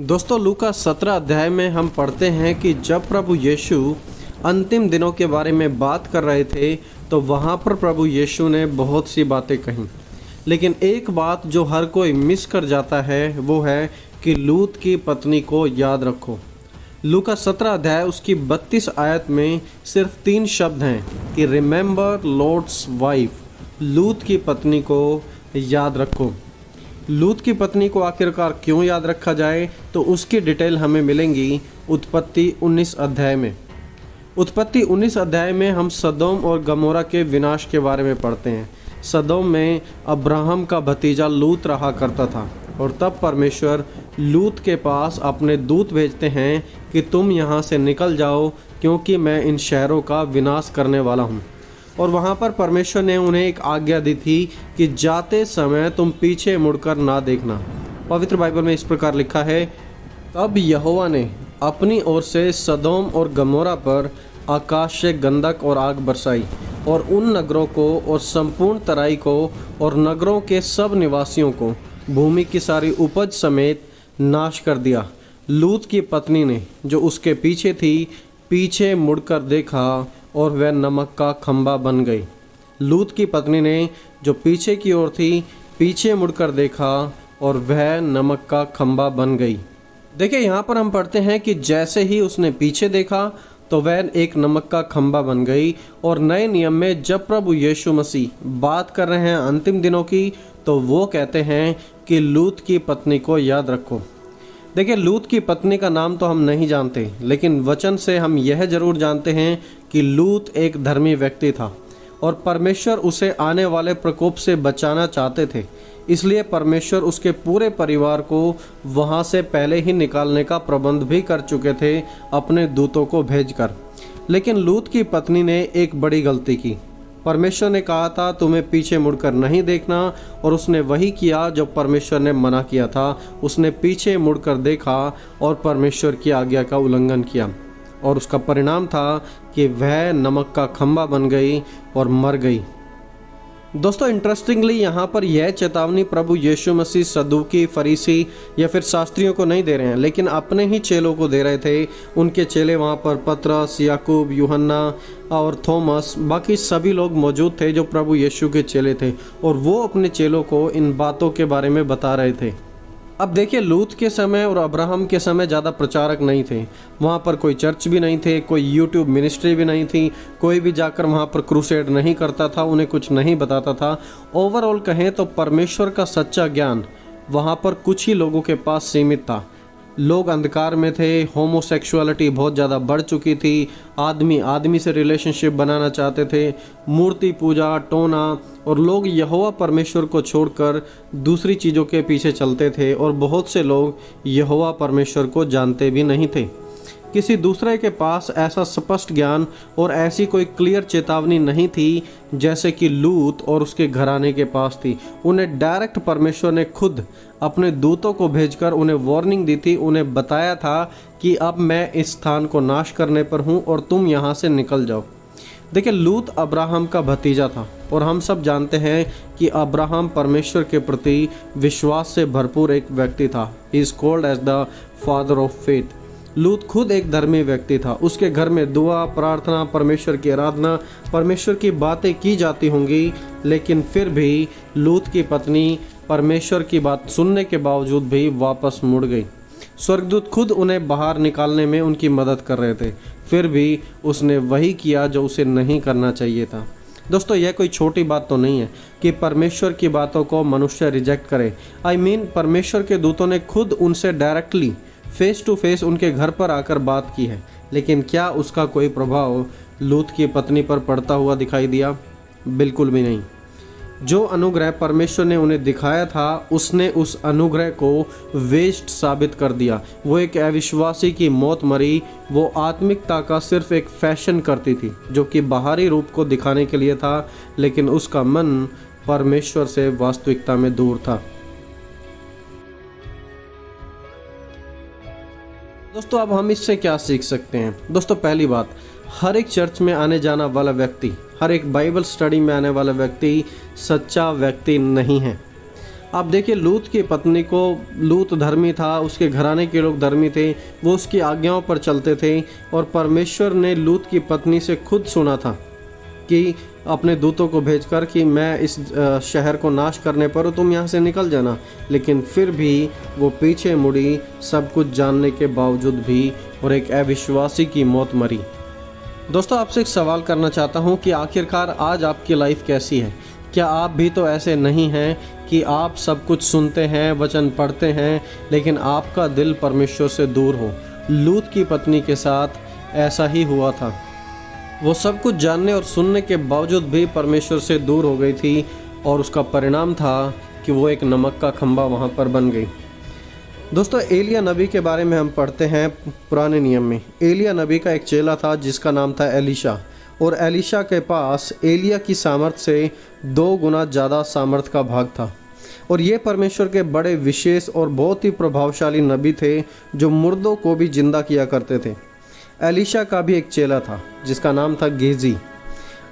दोस्तों लूका 17 अध्याय में हम पढ़ते हैं कि जब प्रभु यीशु अंतिम दिनों के बारे में बात कर रहे थे तो वहाँ पर प्रभु यीशु ने बहुत सी बातें कहीं। लेकिन एक बात जो हर कोई मिस कर जाता है वो है कि लूत की पत्नी को याद रखो। लूका 17 अध्याय उसकी 32 आयत में सिर्फ 3 शब्द हैं कि रिमेंबर लॉर्ड्स वाइफ, लूत की पत्नी को याद रखो। लूत की पत्नी को आखिरकार क्यों याद रखा जाए तो उसकी डिटेल हमें मिलेंगी उत्पत्ति 19 अध्याय में। उत्पत्ति 19 अध्याय में हम सदोम और गमोरा के विनाश के बारे में पढ़ते हैं। सदोम में अब्राहम का भतीजा लूत रहा करता था और तब परमेश्वर लूत के पास अपने दूत भेजते हैं कि तुम यहाँ से निकल जाओ क्योंकि मैं इन शहरों का विनाश करने वाला हूँ। और वहाँ पर परमेश्वर ने उन्हें एक आज्ञा दी थी कि जाते समय तुम पीछे मुड़कर ना देखना। पवित्र बाइबल में इस प्रकार लिखा है, तब यहोवा ने अपनी ओर से सदोम और गमोरा पर आकाश से गंधक और आग बरसाई और उन नगरों को और संपूर्ण तराई को और नगरों के सब निवासियों को भूमि की सारी उपज समेत नाश कर दिया। लूत की पत्नी ने जो उसके पीछे थी पीछे मुड़कर देखा और वह नमक का खंभा बन गई। लूत की पत्नी ने जो पीछे की ओर थी पीछे मुड़कर देखा और वह नमक का खंभा बन गई। देखिए यहाँ पर हम पढ़ते हैं कि जैसे ही उसने पीछे देखा तो वह एक नमक का खंभा बन गई। और नए नियम में जब प्रभु यीशु मसीह बात कर रहे हैं अंतिम दिनों की तो वो कहते हैं कि लूत की पत्नी को याद रखो। देखिए लूत की पत्नी का नाम तो हम नहीं जानते, लेकिन वचन से हम यह जरूर जानते हैं कि लूत एक धर्मी व्यक्ति था और परमेश्वर उसे आने वाले प्रकोप से बचाना चाहते थे। इसलिए परमेश्वर उसके पूरे परिवार को वहां से पहले ही निकालने का प्रबंध भी कर चुके थे अपने दूतों को भेजकर। लेकिन लूत की पत्नी ने एक बड़ी गलती की। परमेश्वर ने कहा था तुम्हें पीछे मुड़कर नहीं देखना और उसने वही किया जो परमेश्वर ने मना किया था। उसने पीछे मुड़कर देखा और परमेश्वर की आज्ञा का उल्लंघन किया और उसका परिणाम था कि वह नमक का खंभा बन गई और मर गई। दोस्तों इंटरेस्टिंगली यहाँ पर यह चेतावनी प्रभु यीशु मसीह सदूकी, फरीसी या फिर शास्त्रियों को नहीं दे रहे हैं, लेकिन अपने ही चेलों को दे रहे थे। उनके चेले वहाँ पर पतरस, याकूब, यूहन्ना और थॉमस, बाकी सभी लोग मौजूद थे जो प्रभु यीशु के चेले थे और वो अपने चेलों को इन बातों के बारे में बता रहे थे। अब देखिए लूत के समय और अब्राहम के समय ज़्यादा प्रचारक नहीं थे। वहाँ पर कोई चर्च भी नहीं थे, कोई यूट्यूब मिनिस्ट्री भी नहीं थी, कोई भी जाकर वहाँ पर क्रूसेड नहीं करता था, उन्हें कुछ नहीं बताता था। ओवरऑल कहें तो परमेश्वर का सच्चा ज्ञान वहाँ पर कुछ ही लोगों के पास सीमित था। लोग अंधकार में थे, होमोसेक्सुअलिटी बहुत ज़्यादा बढ़ चुकी थी, आदमी आदमी से रिलेशनशिप बनाना चाहते थे, मूर्ति पूजा, टोना, और लोग यहोवा परमेश्वर को छोड़कर दूसरी चीज़ों के पीछे चलते थे। और बहुत से लोग यहोवा परमेश्वर को जानते भी नहीं थे। किसी दूसरे के पास ऐसा स्पष्ट ज्ञान और ऐसी कोई क्लियर चेतावनी नहीं थी जैसे कि लूत और उसके घराने के पास थी। उन्हें डायरेक्ट परमेश्वर ने खुद अपने दूतों को भेजकर उन्हें वार्निंग दी थी, उन्हें बताया था कि अब मैं इस स्थान को नाश करने पर हूँ और तुम यहाँ से निकल जाओ। देखिए लूत अब्राहम का भतीजा था और हम सब जानते हैं कि अब्राहम परमेश्वर के प्रति विश्वास से भरपूर एक व्यक्ति था। He is called as the father of faith. लूत खुद एक धर्मी व्यक्ति था। उसके घर में दुआ, प्रार्थना, परमेश्वर की आराधना, परमेश्वर की बातें की जाती होंगी, लेकिन फिर भी लूत की पत्नी परमेश्वर की बात सुनने के बावजूद भी वापस मुड़ गई। स्वर्गदूत खुद उन्हें बाहर निकालने में उनकी मदद कर रहे थे, फिर भी उसने वही किया जो उसे नहीं करना चाहिए था। दोस्तों यह कोई छोटी बात तो नहीं है कि परमेश्वर की बातों को मनुष्य रिजेक्ट करे। परमेश्वर के दूतों ने खुद उनसे डायरेक्टली फेस टू फेस उनके घर पर आकर बात की है, लेकिन क्या उसका कोई प्रभाव लूत की पत्नी पर पड़ता हुआ दिखाई दिया? बिल्कुल भी नहीं। जो अनुग्रह परमेश्वर ने उन्हें दिखाया था उसने उस अनुग्रह को वेस्ट साबित कर दिया। वो एक अविश्वासी की मौत मरी। वो आत्मिकता का सिर्फ एक फैशन करती थी जो कि बाहरी रूप को दिखाने के लिए था, लेकिन उसका मन परमेश्वर से वास्तविकता में दूर था। दोस्तों अब हम इससे क्या सीख सकते हैं? दोस्तों पहली बात, हर एक चर्च में आने जाना वाला व्यक्ति, हर एक बाइबल स्टडी में आने वाला व्यक्ति सच्चा व्यक्ति नहीं है। आप देखिए लूत की पत्नी को, लूत धर्मी था, उसके घराने के लोग धर्मी थे, वो उसकी आज्ञाओं पर चलते थे और परमेश्वर ने लूत की पत्नी से खुद सुना था कि अपने दूतों को भेजकर कि मैं इस शहर को नाश करने पर हूँ, तुम यहाँ से निकल जाना। लेकिन फिर भी वो पीछे मुड़ी, सब कुछ जानने के बावजूद भी, और एक अविश्वासी की मौत मरी। दोस्तों, आपसे एक सवाल करना चाहता हूँ कि आखिरकार आज आपकी लाइफ कैसी है? क्या आप भी तो ऐसे नहीं हैं कि आप सब कुछ सुनते हैं, वचन पढ़ते हैं, लेकिन आपका दिल परमेश्वर से दूर हो? लूत की पत्नी के साथ ऐसा ही हुआ था। वो सब कुछ जानने और सुनने के बावजूद भी परमेश्वर से दूर हो गई थी, और उसका परिणाम था कि वो एक नमक का खंभा वहाँ पर बन गई। दोस्तों, एलिया नबी के बारे में हम पढ़ते हैं पुराने नियम में। एलिया नबी का एक चेला था जिसका नाम था एलीशा, और एलीशा के पास एलिया की सामर्थ्य से 2 गुना ज़्यादा सामर्थ्य का भाग था। और ये परमेश्वर के बड़े विशेष और बहुत ही प्रभावशाली नबी थे जो मुर्दों को भी जिंदा किया करते थे। एलीशा का भी एक चेला था जिसका नाम था गेहजी।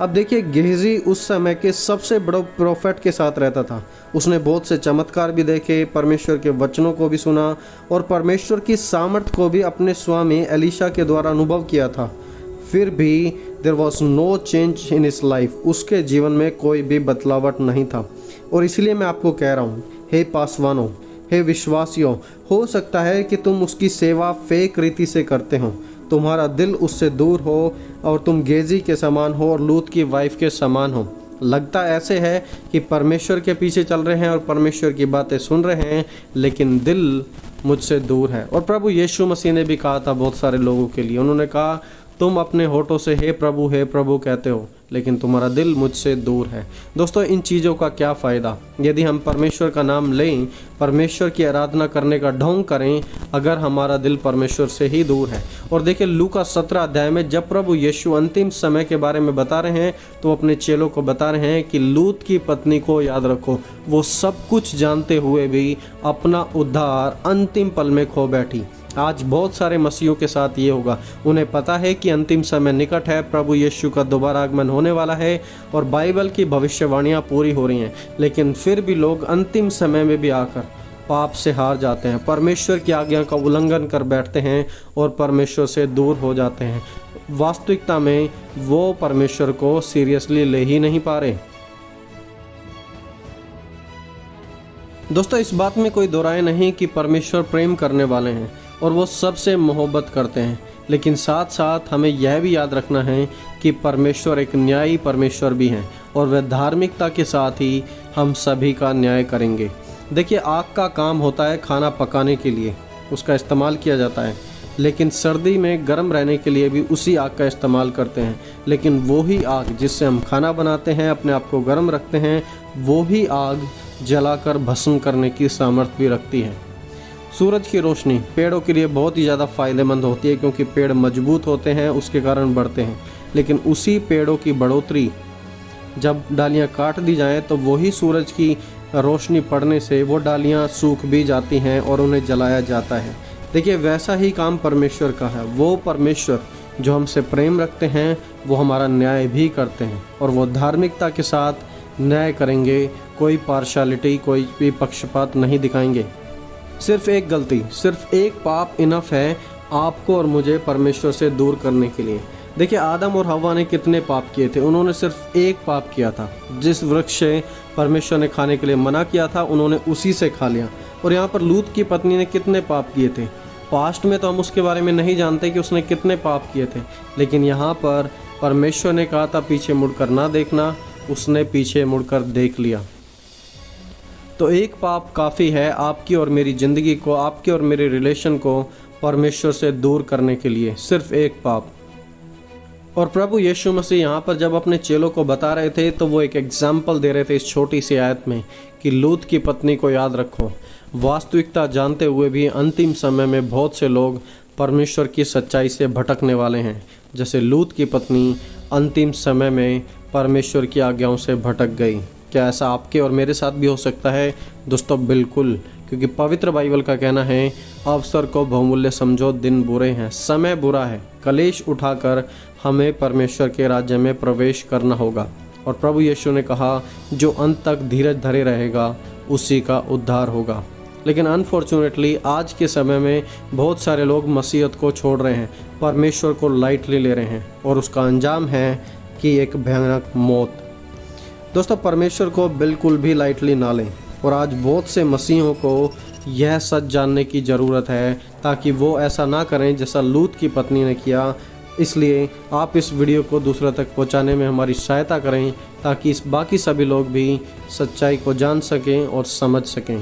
अब देखिए, गेहजी उस समय के सबसे बड़े प्रोफेट के साथ रहता था। उसने बहुत से चमत्कार भी देखे, परमेश्वर के वचनों को भी सुना और परमेश्वर की सामर्थ्य को भी अपने स्वामी एलीशा के द्वारा अनुभव किया था। फिर भी there was no change in his life. उसके जीवन में कोई भी बदलावट नहीं था। और इसलिए मैं आपको कह रहा हूँ, हे पासवानों, हे विश्वासियों, हो सकता है कि तुम उसकी सेवा फेक रीति से करते हो, तुम्हारा दिल उससे दूर हो और तुम गेजी के समान हो और लूत की वाइफ के समान हो। लगता ऐसे है कि परमेश्वर के पीछे चल रहे हैं और परमेश्वर की बातें सुन रहे हैं, लेकिन दिल मुझसे दूर है। और प्रभु यीशु मसीह ने भी कहा था बहुत सारे लोगों के लिए, उन्होंने कहा, तुम अपने होठों से हे प्रभु कहते हो, लेकिन तुम्हारा दिल मुझसे दूर है। दोस्तों, इन चीज़ों का क्या फ़ायदा यदि हम परमेश्वर का नाम लें, परमेश्वर की आराधना करने का ढोंग करें, अगर हमारा दिल परमेश्वर से ही दूर है। और देखिए, लूका 17 अध्याय में जब प्रभु यीशु अंतिम समय के बारे में बता रहे हैं तो अपने चेलों को बता रहे हैं कि लूत की पत्नी को याद रखो, वो सब कुछ जानते हुए भी अपना उद्धार अंतिम पल में खो बैठी। आज बहुत सारे मसीहों के साथ ये होगा। उन्हें पता है कि अंतिम समय निकट है, प्रभु यीशु का दोबारा आगमन होने वाला है और बाइबल की भविष्यवाणियाँ पूरी हो रही हैं, लेकिन फिर भी लोग अंतिम समय में भी आकर पाप से हार जाते हैं, परमेश्वर की आज्ञा का उल्लंघन कर बैठते हैं और परमेश्वर से दूर हो जाते हैं। वास्तविकता में वो परमेश्वर को सीरियसली ले ही नहीं पा रहे। दोस्तों, इस बात में कोई दो राय नहीं कि परमेश्वर प्रेम करने वाले हैं और वो सबसे मोहब्बत करते हैं, लेकिन साथ साथ हमें यह भी याद रखना है कि परमेश्वर एक न्यायी परमेश्वर भी हैं और वह धार्मिकता के साथ ही हम सभी का न्याय करेंगे। देखिए, आग का काम होता है खाना पकाने के लिए, उसका इस्तेमाल किया जाता है, लेकिन सर्दी में गर्म रहने के लिए भी उसी आग का इस्तेमाल करते हैं। लेकिन वही आग जिससे हम खाना बनाते हैं, अपने आप को गर्म रखते हैं, वही आग जलाकर भस्म करने की सामर्थ्य भी रखती है। सूरज की रोशनी पेड़ों के लिए बहुत ही ज़्यादा फायदेमंद होती है, क्योंकि पेड़ मजबूत होते हैं, उसके कारण बढ़ते हैं। लेकिन उसी पेड़ों की बढ़ोतरी जब डालियाँ काट दी जाएं तो वही सूरज की रोशनी पड़ने से वो डालियाँ सूख भी जाती हैं और उन्हें जलाया जाता है। देखिए, वैसा ही काम परमेश्वर का है। वो परमेश्वर जो हमसे प्रेम रखते हैं वो हमारा न्याय भी करते हैं और वो धार्मिकता के साथ न्याय करेंगे। कोई पार्शालिटी, कोई भी पक्षपात नहीं दिखाएंगे। सिर्फ एक गलती, सिर्फ एक पाप इनफ है आपको और मुझे परमेश्वर से दूर करने के लिए। देखिए, आदम और हव्वा ने कितने पाप किए थे? उन्होंने सिर्फ एक पाप किया था। जिस वृक्ष से परमेश्वर ने खाने के लिए मना किया था, उन्होंने उसी से खा लिया। और यहाँ पर लूत की पत्नी ने कितने पाप किए थे? पास्ट में तो हम उसके बारे में नहीं जानते कि उसने कितने पाप किए थे, लेकिन यहाँ पर परमेश्वर ने कहा था पीछे मुड़कर ना देखना, उसने पीछे मुड़कर देख लिया। तो एक पाप काफ़ी है आपकी और मेरी ज़िंदगी को, आपके और मेरे रिलेशन को परमेश्वर से दूर करने के लिए, सिर्फ एक पाप। और प्रभु यीशु मसीह यहाँ पर जब अपने चेलों को बता रहे थे तो वो एक एग्जाम्पल दे रहे थे इस छोटी सी आयत में कि लूत की पत्नी को याद रखो। वास्तविकता जानते हुए भी अंतिम समय में बहुत से लोग परमेश्वर की सच्चाई से भटकने वाले हैं, जैसे लूत की पत्नी अंतिम समय में परमेश्वर की आज्ञाओं से भटक गई। क्या ऐसा आपके और मेरे साथ भी हो सकता है? दोस्तों, बिल्कुल, क्योंकि पवित्र बाइबल का कहना है, अवसर को बहुमूल्य समझो, दिन बुरे हैं, समय बुरा है, कलेश उठाकर हमें परमेश्वर के राज्य में प्रवेश करना होगा। और प्रभु यीशु ने कहा, जो अंत तक धीरज धरे रहेगा उसी का उद्धार होगा। लेकिन अनफॉर्चुनेटली आज के समय में बहुत सारे लोग मसीहत को छोड़ रहे हैं, परमेश्वर को लाइटली ले रहे हैं और उसका अंजाम है कि एक भयानक मौत। दोस्तों, परमेश्वर को बिल्कुल भी लाइटली ना लें और आज बहुत से मसीहों को यह सच जानने की ज़रूरत है ताकि वो ऐसा ना करें जैसा लूत की पत्नी ने किया। इसलिए आप इस वीडियो को दूसरों तक पहुंचाने में हमारी सहायता करें ताकि इस बाकी सभी लोग भी सच्चाई को जान सकें और समझ सकें।